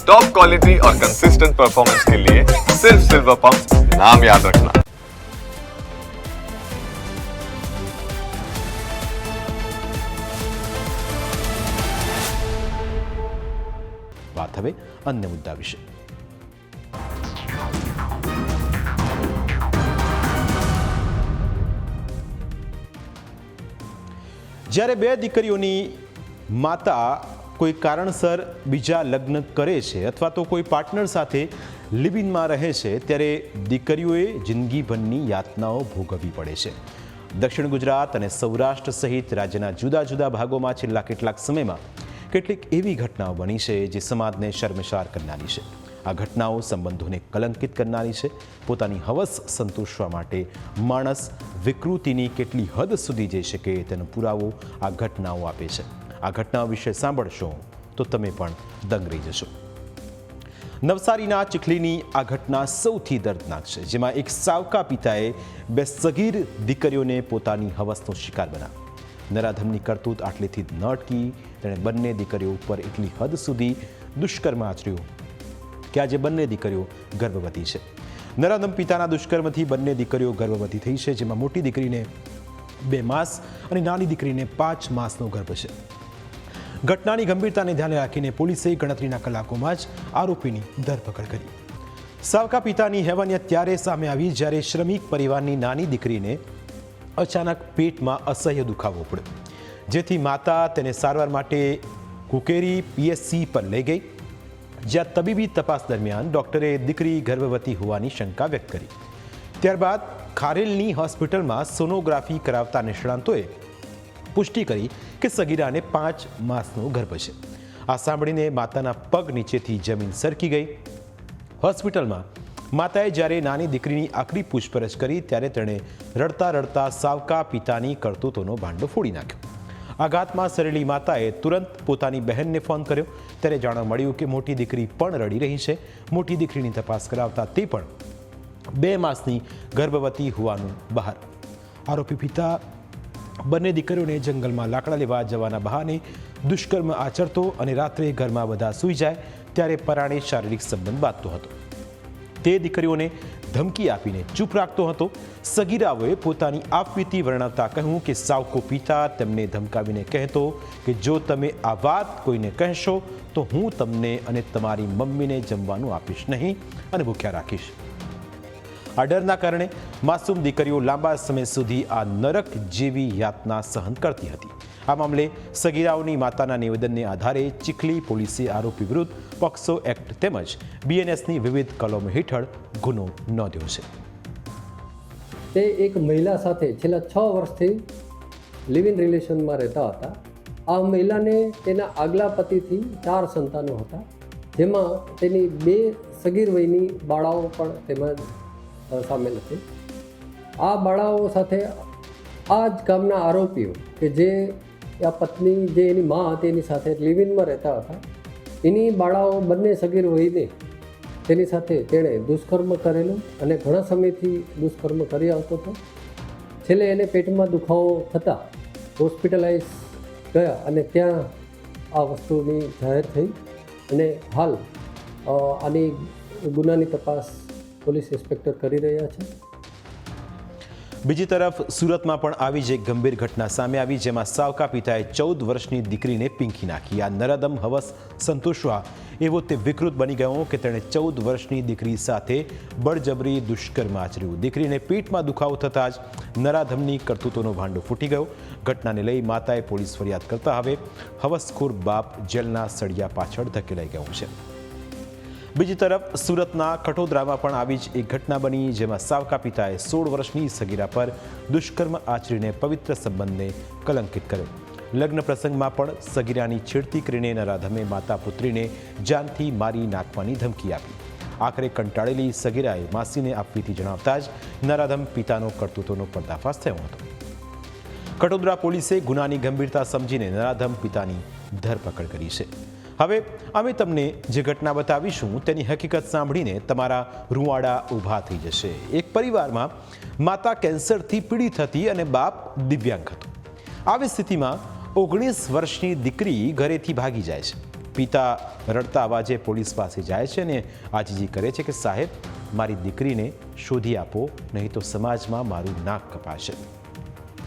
Top quality और consistent performance के लिए सिर्फ सिल्वर पंप नाम याद रखना। बात हवे अन्य मुद्दा विषय। જ્યારે બે દીકરીઓની માતા કોઈ કારણસર બીજા લગ્ન કરે છે અથવા તો કોઈ પાર્ટનર સાથે લિવ-ઇનમાં રહે છે ત્યારે દીકરીઓએ જિંદગીભરની યાતનાઓ ભોગવવી પડે છે। દક્ષિણ ગુજરાત અને સૌરાષ્ટ્ર સહિત રાજ્યના જુદા જુદા ભાગોમાં છેલ્લા કેટલાક સમયમાં કેટલીક એવી ઘટનાઓ બની છે જે સમાજને શર્મસાર કરનારી છે। આ ઘટનાઓ સંબંધોને કલંકિત કરનારી છે। પોતાની હવસ સંતોષવા માટે માણસ વિકૃતિની કેટલી હદ સુધી જઈ શકે તેનો પુરાવો આ ઘટનાઓ આપે છે। આ ઘટનાઓ વિશે સાંભળશો તો તમે પણ દંગ રહી જશો। નવસારીના ચીખલીની આ ઘટના સૌથી દર્દનાક છે, જેમાં એક સાવકા પિતાએ બે સગીર દીકરીઓને પોતાની હવસનો શિકાર બનાવ્યો। નરાધમની કરતૂત આટલેથી ન અટકી તેણે બંને દીકરીઓ ઉપર એટલી હદ સુધી દુષ્કર્મ આચર્યું કે આજે બંને દીકરીઓ ગર્ભવતી છે। નરાધમ પિતાના દુષ્કર્મથી બંને દીકરીઓ ગર્ભવતી થઈ છે, જેમાં મોટી દીકરીને 2 માસ અને નાની દીકરીને 5 માસનો ગર્ભ છે। ઘટનાની ગંભીરતાને ધ્યાને રાખીને પોલીસે ગણતરીના કલાકોમાં જ આરોપીની ધરપકડ કરી। સાવકા પિતાની હેવાનિયત ત્યારે સામે આવી જ્યારે શ્રમિક પરિવારની નાની દીકરીને અચાનક પેટમાં અસહ્ય દુખાવો પડ્યો, જેથી માતા તેને સારવાર માટે કુકેરી PSC પર લઈ ગઈ, જ્યાં તબીબી તપાસ દરમિયાન ડોક્ટરે દીકરી ગર્ભવતી હોવાની શંકા વ્યક્ત કરી। ત્યારબાદ ખારેલની હોસ્પિટલમાં સોનોગ્રાફી કરાવતા નિષ્ણાંતોએ પુષ્ટિ કરી કે સગીરાને 5 માસનો ગર્ભ છે। આ સાંભળીને માતાના પગ નીચેથી જમીન સરકી ગઈ। હોસ્પિટલમાં માતાએ જ્યારે નાની દીકરીની આખરી પૂછપરછ કરી ત્યારે તેણે રડતા રડતા સાવકા પિતાની કરતૂતોનો ભાંડો ફોડી નાખ્યો। આઘાતમાં સરેલી માતાએ તુરંત પોતાની બહેનને ફોન કર્યો, ત્યારે જાણવા મળ્યું કે મોટી દીકરી પણ રડી રહી છે। મોટી દીકરીની તપાસ કરાવતા તે પણ 2 માસની ગર્ભવતી હોવાનું બહાર। આરોપી પિતા બંને દીકરીઓને જંગલમાં લાકડા લેવા જવાના બહાને દુષ્કર્મ આચરતો અને રાત્રે ઘરમાં બધા સૂઈ જાય ત્યારે પરાણે શારીરિક સંબંધ બાંધતો હતો। તે દીકરીઓને ધમકી આપીને ચૂપ રાખતો હતો। સગીરાઓએ પોતાની આપવીતી વર્ણવતા કહ્યું કે સાવકો પિતા તેમને ધમકાવીને કહેતો કે જો તમે આ વાત કોઈને કહેશો તો હું તમને અને તમારી મમ્મીને જમવાનું આપીશ નહીં અને ભૂખ્યા રાખીશ। આ ડરના કારણે માસૂમ દીકરીઓ લાંબા સમય સુધી આ નરક જેવી યાતના સહન કરતી હતી। આ મામલે સગીરાઓની માતાના નિવેદનને આધારે ચીખલી પોલીસે આરોપી વિરુદ્ધ પોક્સો એક્ટ તેમજ BNSની વિવિધ કલમો હેઠળ ગુનો નોંધ્યો છે। તે એક મહિલા સાથે છેલ્લા 6 વર્ષથી લિવ ઇન રિલેશનમાં રહેતા હતા। આ મહિલાને તેના આગલા પતિથી 4 સંતાનો હતા, જેમાં તેની 2 સગીર વયની બાળાઓ પણ તેમાં સામેલ હતી। આ બાળાઓ સાથે આ જ ગામના આરોપીઓ કે જે આ પત્ની જે એની મા હતી એની સાથે લિવ ઇનમાં રહેતા હતા, એની બાળાઓ બંને સગીર વયને તેની સાથે તેણે દુષ્કર્મ કરેલું અને ઘણા સમયથી દુષ્કર્મ કરી આવતો હતો। છેલ્લે એને પેટમાં દુખાવો થતાં હોસ્પિટલાઇઝ ગયા અને ત્યાં આ વસ્તુની જાહેર થઈ અને હાલ આની ગુનાની તપાસ પોલીસ ઇન્સ્પેક્ટર કરી રહ્યા છે। બીજી તરફ સુરતમાં પણ આવી જ એક ગંભીર ઘટના સામે આવી, જેમાં સાવકા પિતાએ 14 વર્ષની દીકરીને પીંખી નાખી। આ નરાધમ હવસ સંતોષવા એવો તે વિકૃત બની ગયો કે તેણે 14 વર્ષની દીકરી સાથે બળજબરી દુષ્કર્મ આચર્યું। દીકરીને પેટમાં દુખાવો થતાં જ નરાધમની કરતૂતોનો ભાંડો ફૂટી ગયો। ઘટનાને લઈ માતાએ પોલીસ ફરિયાદ કરતા હવે હવસખોર બાપ જેલના સળિયા પાછળ ધકેલાઈ ગયો છે। બીજી તરફ સુરતના કટોદરામાં પણ આવી જ એક ઘટના બની, જેમાં સાવકા પિતાએ 16 વર્ષની સગીરા પર દુષ્કર્મ આચરીને પવિત્ર સંબંધને કલંકિત કર્યો। લગ્ન પ્રસંગમાં પણ સગીરાની છેડતી કરીને નરાધમે માતા પુત્રીને જાનથી મારી નાખવાની ધમકી આપી। આખરે કંટાળેલી સગીરાએ માસીને આપવીતી જણાવતા જ નરાધમ પિતાનો કરતૂતોનો પર્દાફાશ થયો હતો। કટોદરા પોલીસે ગુનાની ગંભીરતા સમજીને નરાધમ પિતાની ધરપકડ કરી છે। હવે અમે તમને જે ઘટના બતાવીશું તેની હકીકત સાંભળીને તમારા રૂવાડા ઊભા થઈ જશે। એક પરિવારમાં માતા કેન્સરથી પીડિત હતી અને બાપ દિવ્યાંગ હતો। આવી સ્થિતિમાં 19 વર્ષની દીકરી ઘરેથી ભાગી જાય છે। પિતા રડતા અવાજે પોલીસ પાસે જાય છે અને આજીજી કરે છે કે સાહેબ, મારી દીકરીને શોધી આપો, નહીં તો સમાજમાં મારું નાક કપાશે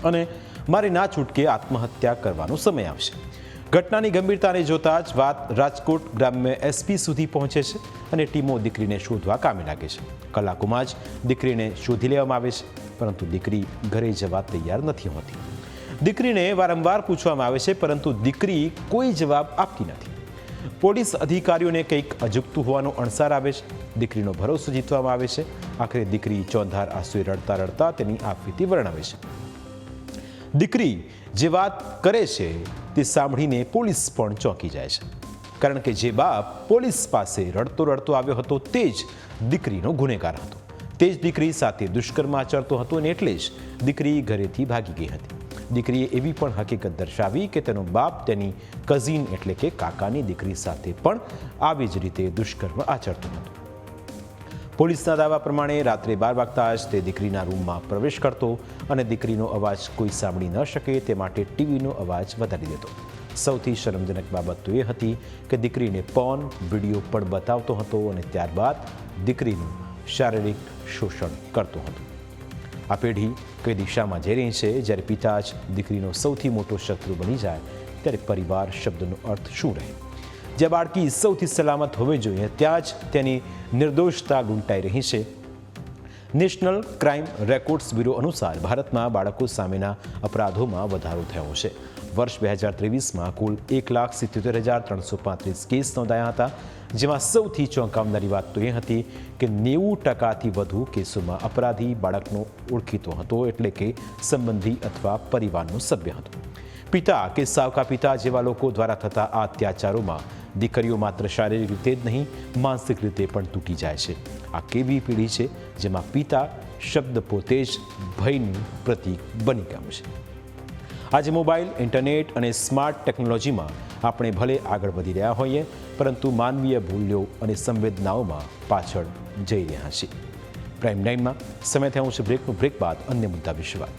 અને મારે ના છૂટકે આત્મહત્યા કરવાનો સમય આવશે. ઘટનાની ગંભીરતાને જોતા જ વાત રાજકોટ ગ્રામ્ય એસપી સુધી પહોંચે છે અને ટીમો દીકરીને શોધવા કામે લાગે છે. કલાકોમાં જ દીકરીને શોધી લેવામાં આવે છે, પરંતુ દીકરી ઘરે જવા તૈયાર નથી હોતી. દીકરીને વારંવાર પૂછવામાં આવે છે, પરંતુ દીકરી કોઈ જવાબ આપતી નથી. પોલીસ અધિકારીઓને કંઈક અજુગતું હોવાનો અણસાર આવે છે. દીકરીનો ભરોસો જીતવામાં આવે છે. આખરે દીકરી ચોંધાર આંસુએ રડતા રડતા તેની આપવીતી વર્ણવે છે. દીકરી જે વાત કરે છે તે સાંભળીને પોલીસ પણ ચોંકી જાય છે, કારણ કે જે બાપ પોલીસ પાસે રડતો રડતો આવ્યો હતો તે જ દીકરીનો ગુનેગાર હતો. તે જ દીકરી સાથે દુષ્કર્મ આચરતો હતો અને એટલે જ દીકરી ઘરેથી ભાગી ગઈ હતી. દીકરીએ એવી પણ હકીકત દર્શાવી કે તેનો બાપ તેની કઝિન એટલે કે કાકાની દીકરી સાથે પણ આવી જ રીતે દુષ્કર્મ આચરતો હતો. પોલીસના દાવા પ્રમાણે રાત્રે 12 વાગતા જ તે દીકરીના રૂમમાં પ્રવેશ કરતો અને દીકરીનો અવાજ કોઈ સાંભળી ન શકે તે માટે ટીવીનો અવાજ વધારી દેતો. સૌથી શરમજનક બાબત તો એ હતી કે દીકરીને પોર્ન વિડીયો પણ બતાવતો હતો અને ત્યારબાદ દીકરીનું શારીરિક શોષણ કરતો હતો. આ પેઢી કઈ દિશામાં જઈ રહી છે? જ્યારે પિતા જ દીકરીનો સૌથી મોટો શત્રુ બની જાય ત્યારે પરિવાર શબ્દનો અર્થ શું રહે? જ્યાં બાળકી સૌથી સલામત હોવી જોઈએ ત્યાં જ તેની નિર્દોષતા લૂંટાઈ રહી છે. નેશનલ ક્રાઇમ રેકોર્ડ્સ બ્યુરો અનુસાર ભારતમાં બાળકો સામેના અપરાધોમાં વધારો થયો છે. વર્ષ 2023માં કુલ 1,77,335 કેસ નોંધાયા હતા, જેમાં સૌથી ચોંકાવનારી વાત તો એ હતી કે 90%થી વધુ કેસોમાં અપરાધી બાળકનો ઓળખીતો હતો, એટલે કે સંબંધી અથવા પરિવારનો સભ્ય હતો. પિતા કે સાવકા પિતા જેવા લોકો દ્વારા થતા આ અત્યાચારોમાં દીકરીઓ માત્ર શારીરિક રીતે જ નહીં, માનસિક રીતે પણ તૂટી જાય છે. આ કેવી પેઢી છે જેમાં પિતા શબ્દ પોતે જ ભયનું પ્રતીક બની ગયું છે. આજે મોબાઈલ, ઇન્ટરનેટ અને સ્માર્ટ ટેકનોલોજીમાં આપણે ભલે આગળ વધી રહ્યા હોઈએ, પરંતુ માનવીય મૂલ્યો અને સંવેદનાઓમાં પાછળ જઈ રહ્યા છીએ. પ્રાઇમ ટાઈમમાં સમય થયો છે બ્રેકનો. બ્રેક બાદ અન્ય મુદ્દા વિશે વાત.